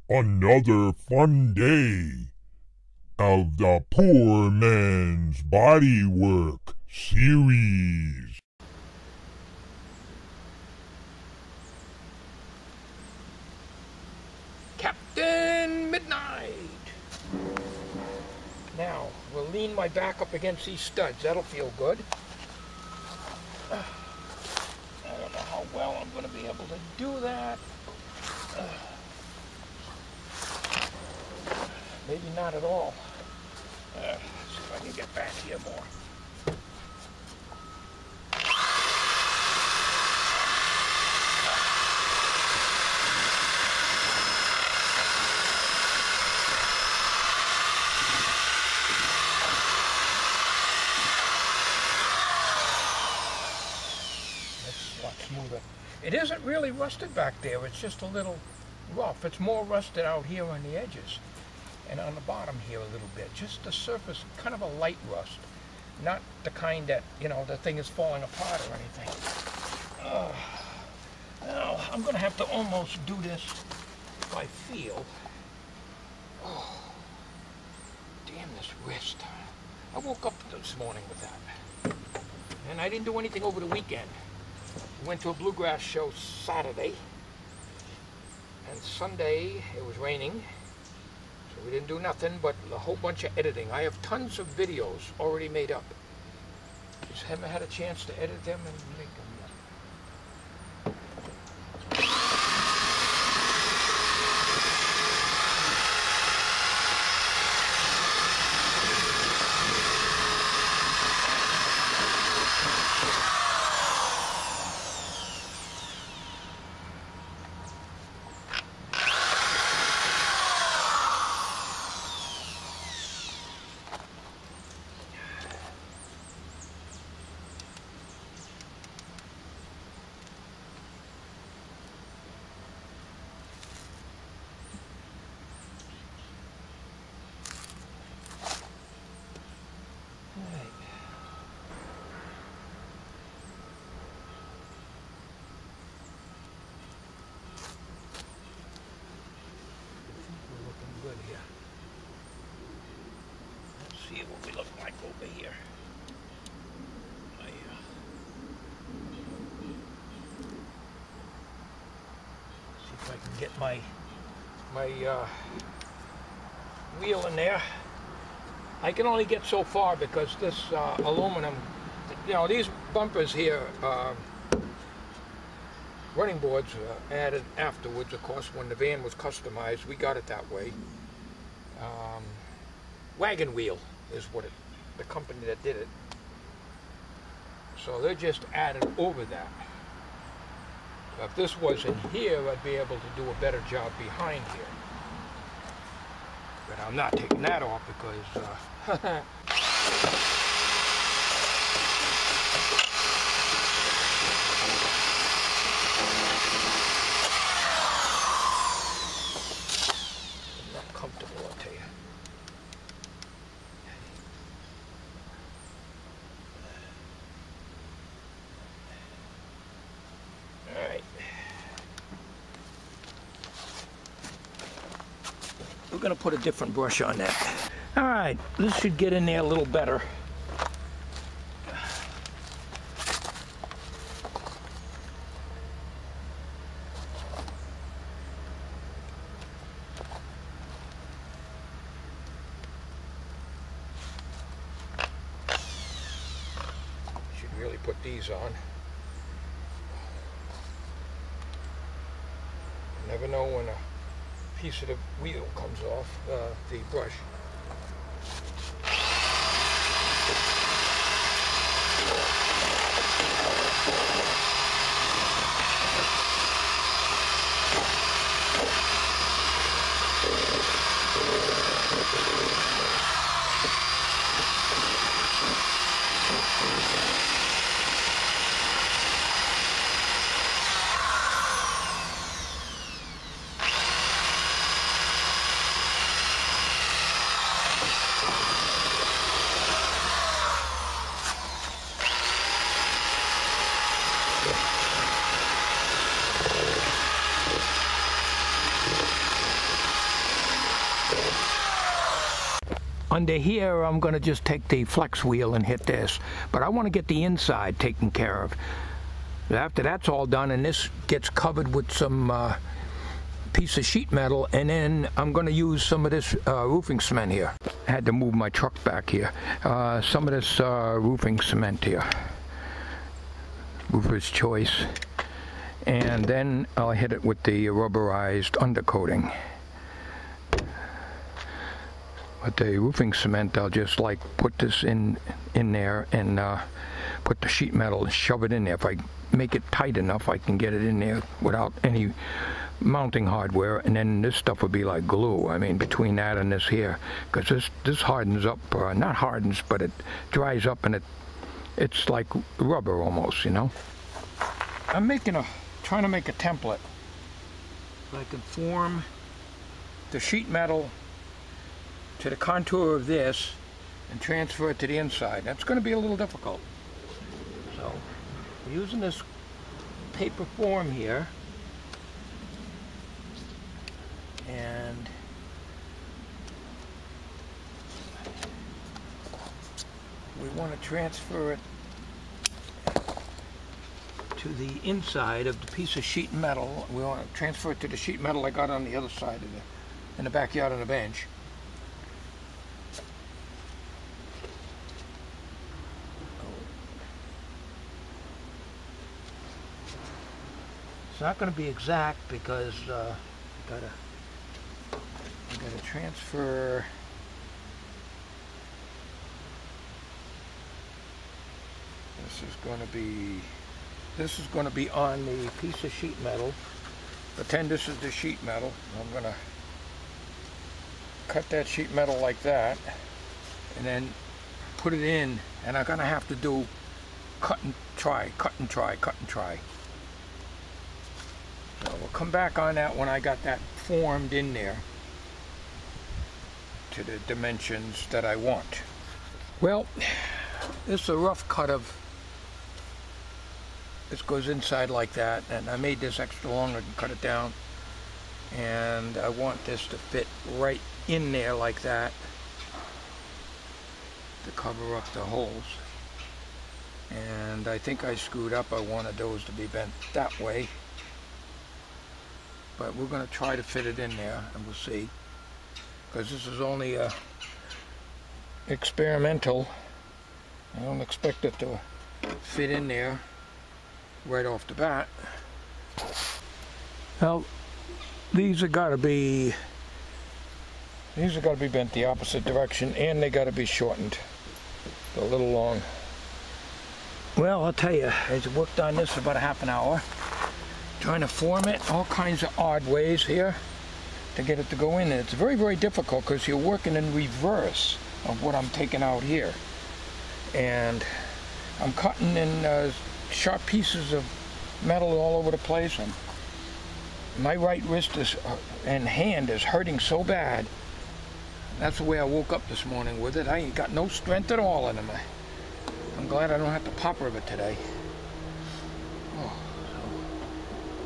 another fun day of the Poor Man's Bodywork series. Captain Midnight! Now, we'll lean my back up against these studs. That'll feel good. I don't know how well I'm going to be able to do that. Maybe not at all. See if I can get back here more. That's a lot smoother. It isn't really rusted back there. It's just a little rough. It's more rusted out here on the edges and on the bottom here a little bit. Just the surface, kind of a light rust. Not the kind that, you know, the thing is falling apart or anything. Now, I'm going to have to almost do this if I feel. Oh, damn this wrist. I woke up this morning with that. And I didn't do anything over the weekend. We went to a bluegrass show Saturday. And Sunday, it was raining. So we didn't do nothing but a whole bunch of editing. I have tons of videos already made up. Just haven't had a chance to edit them and make them yet. See what we look like over here. See if I can get my wheel in there. I can only get so far because this aluminum, you know, these bumpers here, running boards added afterwards. Of course, when the van was customized, we got it that way. Wagon wheel is what the company that did it. So they just added over that. If this was in here, I'd be able to do a better job behind here. But I'm not taking that off because I'm not comfortable, I'll tell you. We're going to put a different brush on that. All right, this should get in there a little better. Should really put these on. You never know when a piece of the wheel comes off the brush. under here, I'm going to just take the flex wheel and hit this. But I want to get the inside taken care of. After that's all done and this gets covered with some piece of sheet metal, and then I'm going to use some of this roofing cement here. I had to move my truck back here. Some of this roofing cement here. Roofer's Choice. And then I'll hit it with the rubberized undercoating. With the roofing cement, I'll just like put this in there and put the sheet metal and shove it in there. If I make it tight enough, I can get it in there without any mounting hardware, and then this stuff would be like glue. I mean, between that and this here, because this hardens up, not hardens, but it dries up, and it's like rubber almost, you know. I'm trying to make a template so I can form the sheet metal to the contour of this and transfer it to the inside. That's going to be a little difficult. So, using this paper form here, and we want to transfer it to the inside of the piece of sheet metal. We want to transfer it to the sheet metal I got on the other side of in the backyard on the bench. It's not going to be exact because I gotta transfer this is going to be on the piece of sheet metal. Pretend this is the sheet metal. I'm going to cut that sheet metal like that and then put it in, and I'm going to have to do cut and try. So we'll come back on that when I got that formed in there to the dimensions that I want. Well, this is a rough cut of, this goes inside like that, and I made this extra long, I can cut it down, and I want this to fit right in there like that to cover up the holes. And I think I screwed up. I wanted those to be bent that way, but we're going to try to fit it in there, and we'll see, because this is only experimental. I don't expect it to fit in there right off the bat. Well, these are got to be bent the opposite direction, and they got to be shortened a little long. Well, I'll tell you, I worked on this for about a half an hour, trying to form it all kinds of odd ways here to get it to go in. And it's very, very difficult because you're working in reverse of what I'm taking out here. And I'm cutting in sharp pieces of metal all over the place, and my right wrist and hand is hurting so bad. That's the way I woke up this morning with it. I ain't got no strength at all in them. I'm glad I don't have to pop rib it today. Oh,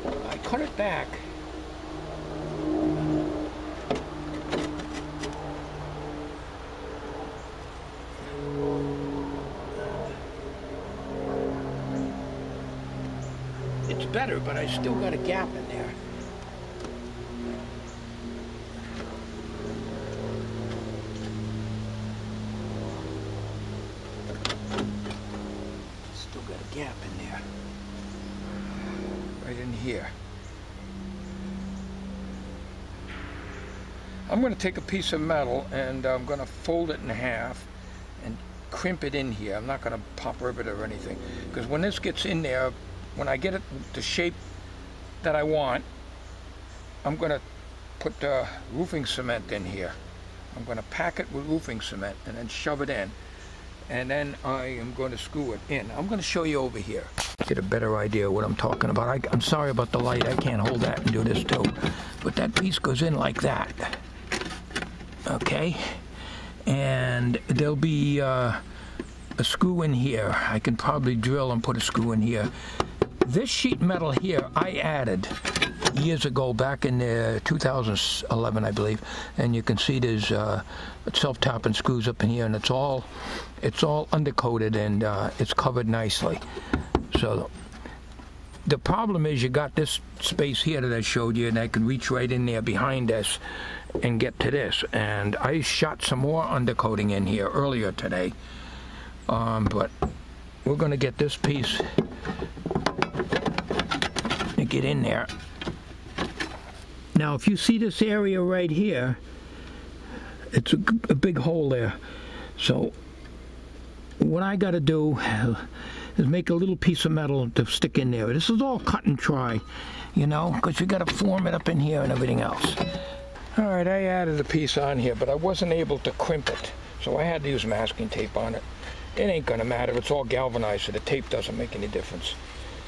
so I cut it back. It's better, but I still got a gap in there. Still got a gap in there. Right in here. I'm going to take a piece of metal and I'm going to fold it in half and crimp it in here. I'm not going to pop ribbit or anything, because when this gets in there, when I get it the shape that I want, I'm going to put the roofing cement in here. I'm going to pack it with roofing cement and then shove it in. And then I am going to screw it in. I'm going to show you over here. Get a better idea of what I'm talking about. I'm sorry about the light. I can't hold that and do this too. But that piece goes in like that. Okay? And there'll be a screw in here. I can probably drill and put a screw in here. This sheet metal here I added. years ago, back in 2011, I believe, and you can see there's self-tapping screws up in here, and it's all undercoated, and it's covered nicely. So the problem is you got this space here that I showed you, and I can reach right in there behind this and get to this. And I shot some more undercoating in here earlier today, but we're going to get this piece to get in there. Now, if you see this area right here, it's a big hole there. So what I got to do is make a little piece of metal to stick in there. This is all cut and try, you know, because you got to form it up in here and everything else. All right, I added a piece on here, but I wasn't able to crimp it, so I had to use masking tape on it. It ain't gonna matter, it's all galvanized, so the tape doesn't make any difference.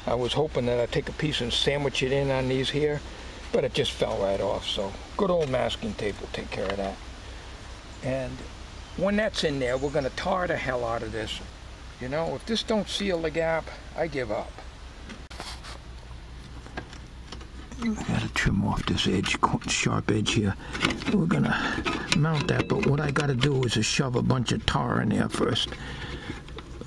I was hoping that I'd take a piece and sandwich it in on these here, but it just fell right off, so good old masking tape will take care of that. And when that's in there, we're gonna tar the hell out of this. You know, if this don't seal the gap, I give up. I gotta trim off this edge, sharp edge here. We're gonna mount that, but what I gotta do is just shove a bunch of tar in there first.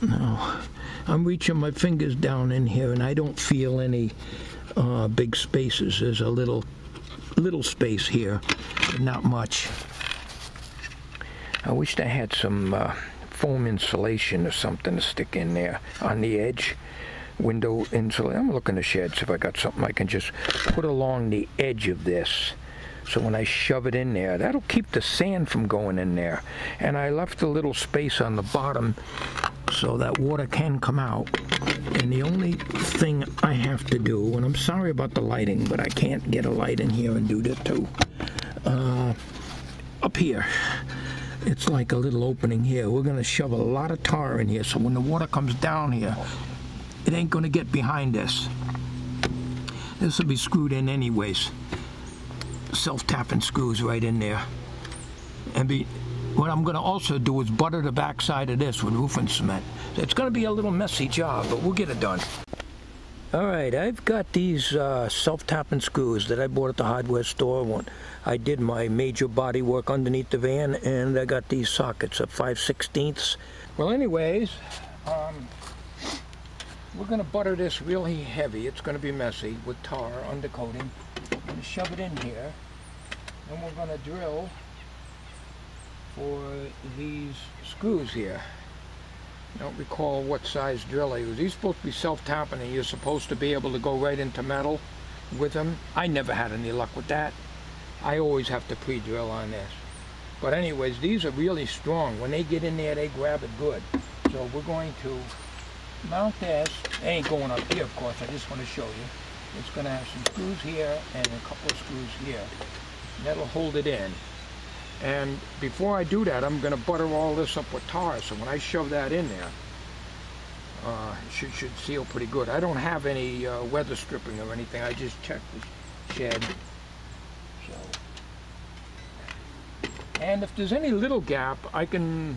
Now, I'm reaching my fingers down in here, and I don't feel any big spaces. There's a little space here, but not much. I wished I had some foam insulation or something to stick in there on the edge. Window insulation. I'm looking to shed, so if I got something I can just put along the edge of this, so when I shove it in there, that'll keep the sand from going in there. And I left a little space on the bottom so that water can come out. And the only thing I have to do, and I'm sorry about the lighting, but I can't get a light in here and do that too. Up here, it's like a little opening here. We're gonna shove a lot of tar in here, so when the water comes down here, it ain't gonna get behind this. This will be screwed in anyways. Self-tapping screws right in there. And what I'm gonna also do is butter the backside of this with roofing cement. So it's gonna be a little messy job, but we'll get it done. All right, I've got these self-tapping screws that I bought at the hardware store when I did my major body work underneath the van, and I got these sockets at 5/16. Well, anyways, we're going to butter this really heavy. It's going to be messy with tar undercoating. I'm going to shove it in here, and we're going to drill for these screws here. I don't recall what size drill I used. These are supposed to be self-tapping, and you're supposed to be able to go right into metal with them. I never had any luck with that. I always have to pre-drill on this. But anyways, these are really strong. When they get in there, they grab it good. So we're going to mount this. It ain't going up here, of course. I just want to show you. It's going to have some screws here and a couple of screws here. That'll hold it in. And before I do that, I'm going to butter all this up with tar. So when I shove that in there, it should seal pretty good. I don't have any weather stripping or anything. I just checked the shed. So, and if there's any little gap, I can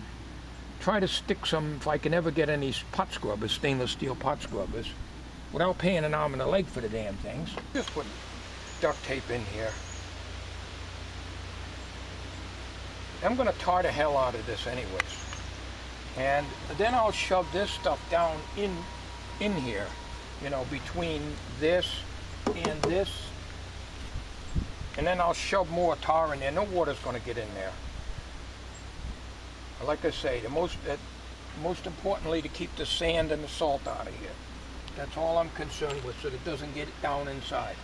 try to stick some, if I can ever get any pot scrubbers, stainless steel pot scrubbers, without paying an arm and a leg for the damn things. Just put duct tape in here. I'm going to tar the hell out of this anyways. And then I'll shove this stuff down in here, you know, between this and this. And then I'll shove more tar in there. No water's going to get in there. Like I say, most importantly, to keep the sand and the salt out of here. That's all I'm concerned with, so that it doesn't get down inside.